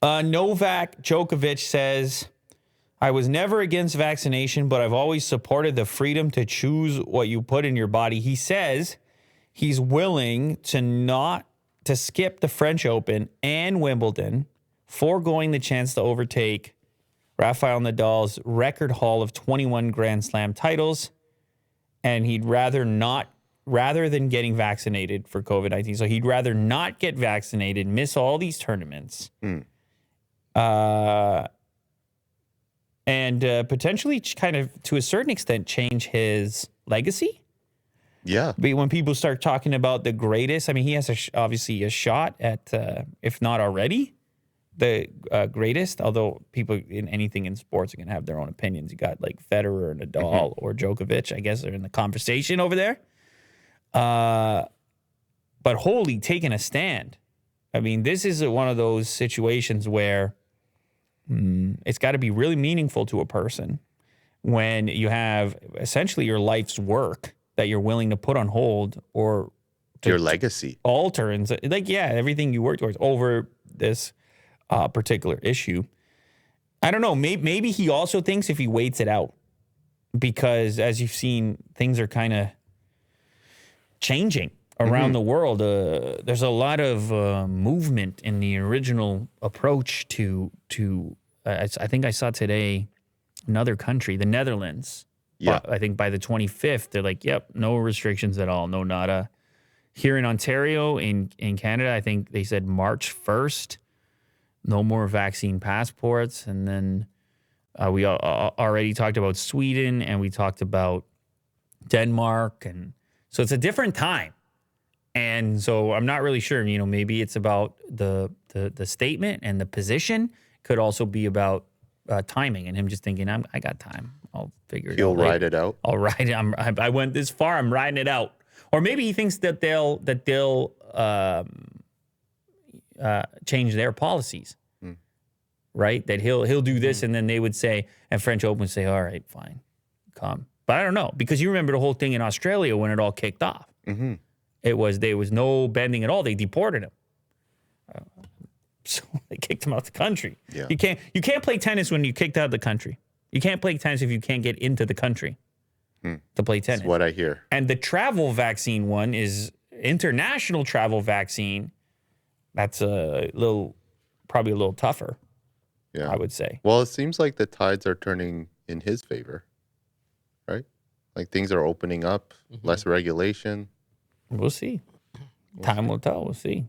Novac Djokovic says, I was never against vaccination, but I've always supported the freedom to choose what you put in your body. He says he's willing to skip the French Open and Wimbledon, foregoing the chance to overtake Rafael Nadal's record haul of 21 Grand Slam titles. And he'd rather than getting vaccinated for COVID-19. So he'd rather not get vaccinated, miss all these tournaments. And potentially kind of, to a certain extent, change his legacy. Yeah. But when people start talking about the greatest, I mean, he has obviously a shot at, if not already, the greatest. Although people in anything in sports are going to have their own opinions. You got like Federer, Nadal, or Djokovic, I guess, are in the conversation over there. But holy, taking a stand. I mean, this is one of those situations where it's got to be really meaningful to a person when you have essentially your life's work that you're willing to put on hold or your legacy alter and everything you worked towards over this particular issue. I don't know. Maybe he also thinks if he waits it out, because as you've seen, things are kind of changing around the world. There's a lot of movement in the original approach to I think I saw today another country, the Netherlands. Yeah. I think by the 25th, they're like, yep, no restrictions at all, no nada. Here in Ontario, in Canada, I think they said March 1st, no more vaccine passports. And then we already talked about Sweden, and we talked about Denmark. And so it's a different time. And so I'm not really sure, maybe it's about the statement, and the position could also be about timing and him just thinking, I got time. I'll figure it out. He'll ride it out. I'll ride it. I went this far. I'm riding it out. Or maybe he thinks that they'll change their policies, right? That he'll do this, and then they would say, and French Open would say, all right, fine, come. But I don't know, because you remember the whole thing in Australia when it all kicked off. Mm-hmm. There was no bending at all. They deported him. So they kicked him out of the country. Yeah. You can't play tennis when you're kicked out of the country. You can't play tennis if you can't get into the country to play tennis. That's what I hear. And the travel vaccine one is international travel vaccine. That's probably a little tougher. Yeah, I would say. Well, it seems like the tides are turning in his favor, right? Like things are opening up, less regulation. We'll see. Time will tell. We'll see.